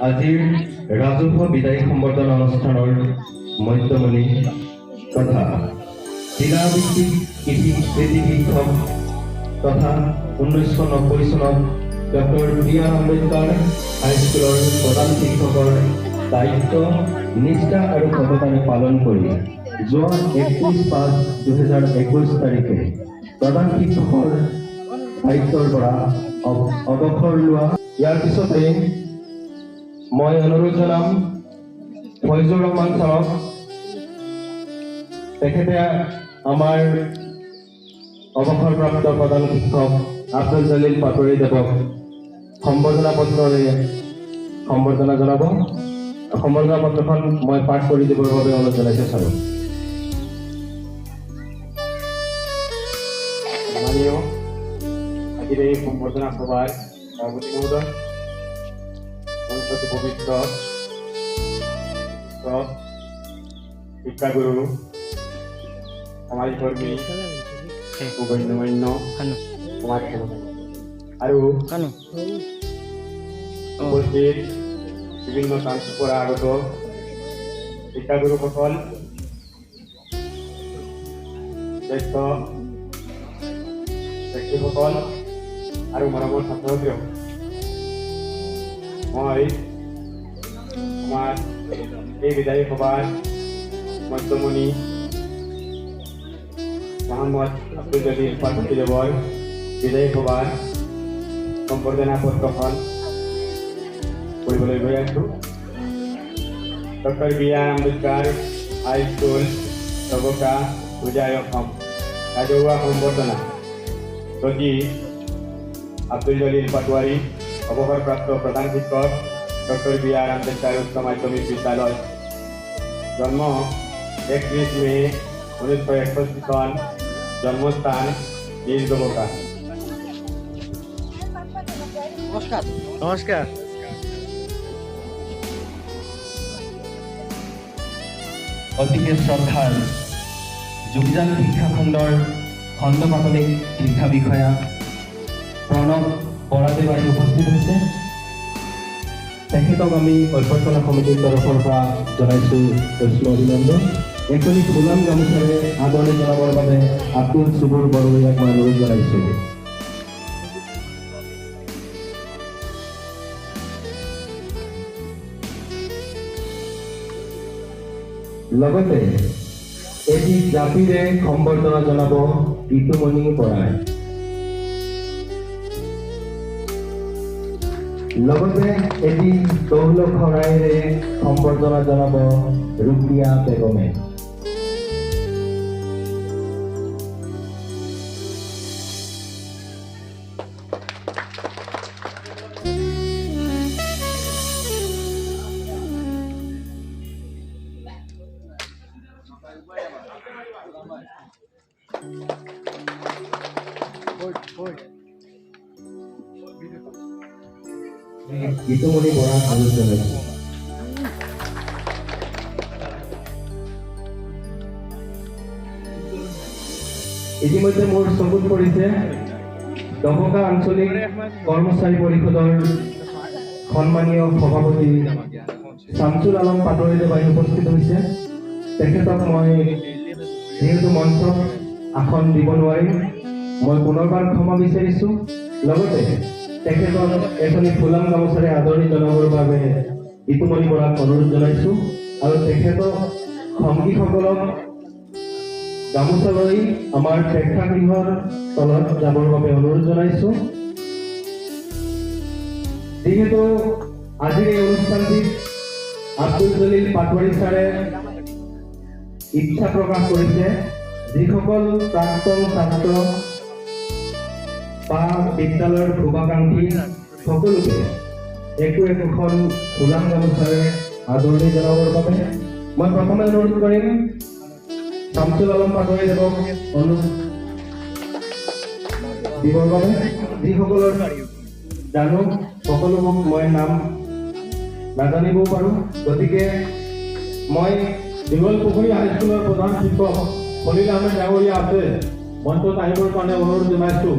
আজিৰ ৰাজহুৱা বিদায়ী সম্বৰ্ধনা অনুষ্ঠানৰ মধ্যমণি তথা জিলাভিত্তিক কৃষি শিক্ষক তথা 1990 চনত ডক্টৰ বি.আৰ. আম্বেদকাৰ হাইস্কুলৰ প্ৰধান শিক্ষকৰ দায়িত্ব নিষ্ঠা আৰু সততাৰে পালন কৰি যোৱা 21/5/2021 তাৰিখে প্ৰধান শিক্ষকৰ দায়িত্বৰ পৰা অৱসৰ লোৱা। ইয়াৰ পিছতে মই অনুৰোধ জনাম ফয়জুৰ ৰহমান ছাৰক। তেখেতে আমাৰ অৱসৰপ্ৰাপ্ত প্ৰধান শিক্ষক আব্দুল জলিল পাটোৱাৰী দেৱক সম্বৰ্ধনা পত্ৰৰে সম্বৰ্ধনা জনাব। সম্বৰ্ধনা পত্ৰখন মই পাঠ কৰি দিবৰ বাবে অনুৰোধ জনাইছোঁ ছাৰক। আজিৰ এই সম্বৰ্ধনা সভাৰ সভাপতি মহোদয়, পবিত্ৰ শিক্ষাগুৰু, সমাজকৰ্মী, গণ্যমান্য সমাজসেৱক আৰু উপস্থিত বিভিন্ন প্ৰান্তৰ পৰা আগত শিক্ষাগুৰুসকল, জ্যেষ্ঠ ব্যক্তিসকল আৰু মৰমৰ ছাত্ৰ ছাত্ৰীসকল, মই আমাৰ এই বিদায়ী সভাৰ মধ্যমণি মহম্মদ আব্দুল জলিল পাটোৱাৰী দেৱৰ বিদায়ী সভাৰ সম্বৰ্ধনা পত্ৰখন কৰিবলৈ গৈ আছোঁ। Doctor BR. আম্বেদকাৰ হাইস্কুল চবকা উজাই অসম ৰাজহুৱা সম্বৰ্ধনা সচিব আব্দুল জলিল পাটোৱাৰী, অৱসৰপ্ৰাপ্ত প্ৰধান শিক্ষক ডক্টৰ বি.আৰ. আম্বেদকাৰ উচ্চ মাধ্যমিক বিদ্যালয়। জন্ম 31 মে 1961 চন। জন্মস্থান নিজ দবকা। নমস্কাৰ। অতিকে শ্ৰদ্ধাৰ যোগদান শিক্ষা খণ্ডৰ খণ্ড প্ৰাথমিক শিক্ষা বিষয়া প্ৰণৱ বৰাদেৱ আহি উপস্থিত হৈছে। তেখেতক আমি অভ্যৰ্থনা সমিতিৰ তৰফৰ পৰা জনাইছোঁ উষ্ম অভিনন্দন। এখনি ফুলাম গামোচাৰে আদৰণি জনাবৰ বাবে আব্দুল চুবুৰ বৰবৰীয়াক মই অনুৰোধ জনাইছোঁ। লগতে এটি জাপিৰে সম্বৰ্ধনা জনাব ঋতুমণি বৰাই। লগতে এটি তৌল খৰাইৰে সম্বৰ্ধনা জনাব ৰুকিয়া বেগমে। ঋতুমণি বৰাক অনুৰোধ জনাইছোঁ। ইতিমধ্যে মোৰ চকুত পৰিছে দবকা আঞ্চলিক কৰ্মচাৰী পৰিষদৰ সন্মানীয় সভাপতি শামছুল আলম পাটোৱাৰী দেৱ আহি উপস্থিত হৈছে। তেখেতক মই যিহেতু মঞ্চত আসন দিব নোৱাৰিম, মই পুনৰবাৰ ক্ষমা বিচাৰিছোঁ। লগতে তেখেতক এখনি ফুলাম গামোচাৰে আদৰণি জনাবৰ বাবে ঋতুমণি বৰাক অনুৰোধ জনাইছোঁ আৰু তেখেতক সংগীসকলক গামোচা লৈ আমাৰ প্ৰেক্ষাগৃহৰ তলত যাবৰ বাবে অনুৰোধ জনাইছোঁ। যিহেতু আজিৰ এই অনুষ্ঠানটিত আব্দুল জলিল পাটোৱাৰী ছাৰে ইচ্ছা প্ৰকাশ কৰিছে যিসকল প্ৰাক্তন ছাত্ৰ বা বিদ্যালয়ৰ শুভাকাংক্ষী সকলোকে একোখন ফুলাম গামোচাৰে আদৰণি জনাবৰ বাবে মই প্ৰথমে অনুৰোধ কৰিম শামছুল আলম পাটোৱাৰী দেৱক অনুৰোধ দিবৰ বাবে। যিসকলৰ জানো সকলোবোৰ মই নাম নাজানিবও পাৰোঁ, গতিকে মই দীঘলপুখুৰী হাইস্কুলৰ প্ৰধান শিক্ষক খলিল আহমেদ ডাঙৰীয়া আছে মঞ্চত আহিবৰ কাৰণে অনুৰোধ জনাইছোঁ।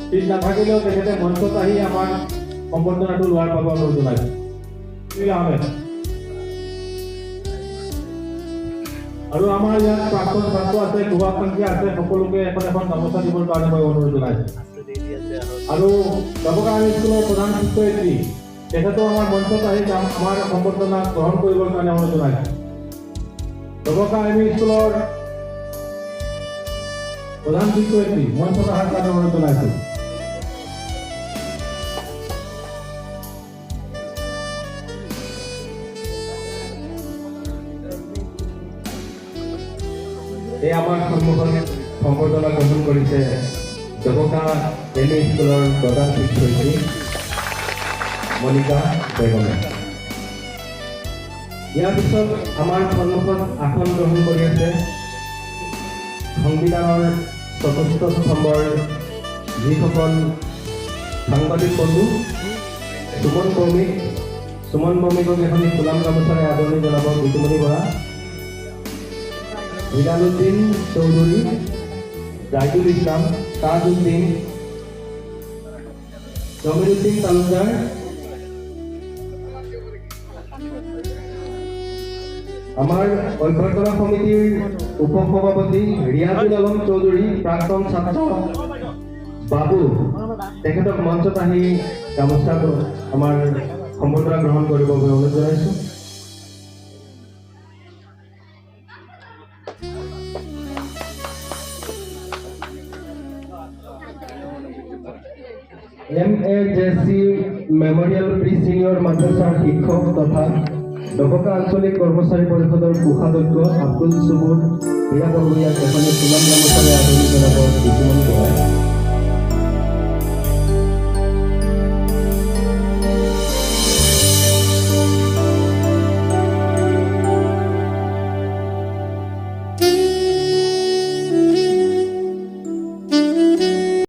ঠিক নাথাকিলেও তেখেতে মঞ্চত আহি আমাৰ সম্বৰ্ধনাটো লোৱাৰ বাবে অনুৰোধ জনাইছোঁ। আহমেদ। আৰু আমাৰ ইয়াত প্ৰাক্তন ছাত্ৰ আছে, শুভাকাংক্ষী আছে, সকলোকে এখন এখন গামোচা দিবৰ কাৰণে মই অনুৰোধ জনাইছোঁ। আৰু দবকাহানি স্কুলৰ প্ৰধান শিক্ষয়িত্ৰী তেখেতেও আমাৰ মঞ্চত আহি আমাৰ সম্বৰ্ধনা গ্ৰহণ কৰিবৰ কাৰণে অনুৰোধ জনাইছোঁ। দবকাহানি স্কুলৰ প্ৰধান শিক্ষয়িত্ৰী মঞ্চত অহাৰ কাৰণে অনুৰোধ জনাইছোঁ। এই আমাৰ সন্মুখত সম্বৰ্ধনা গ্ৰহণ কৰিছে দবকা এম ই স্কুলৰ প্ৰধান শিক্ষয়িত্ৰী মনিকা বেগমে। ইয়াৰ পিছত আমাৰ সন্মুখত আসন গ্ৰহণ কৰি আছে সংবিধানৰ চতুৰ্থ স্তম্ভৰ যিসকল সাংবাদিক বন্ধু সুমন ভৌমিকক এখনি ফুলাম গামোচাৰে আদৰণি জনাব বিতুমণি বৰা, হিলালুদ্দিন চৌধুৰী, জাহিদুল ইছলাম, তাজউদ্দিন, জমিৰুদ্দিন তালুকদাৰ, আমাৰ অভ্যৰ্থনা সমিতিৰ উপসভাপতি ৰিয়াজুল আলম চৌধুৰী, প্ৰাক্তন ছাত্ৰ বাবু, তেখেতক মঞ্চত আহি গামোচা আমাৰ সম্বৰ্ধনা গ্ৰহণ কৰিব বুলি অনুৰোধ জনাইছোঁ। MAJC মেমৰিয়েল প্ৰি ছিনিয়ৰ মাদ্ৰাছাৰ শিক্ষক তথা দবকা আঞ্চলিক কৰ্মচাৰী পৰিষদৰ কোষাধ্যক্ষ আব্দুল চুবুৰ হীৰা বৰভূঞাক এখনি ফুলাম গামোচাৰে আদৰণি জনাব বিতুমণি বৰাই।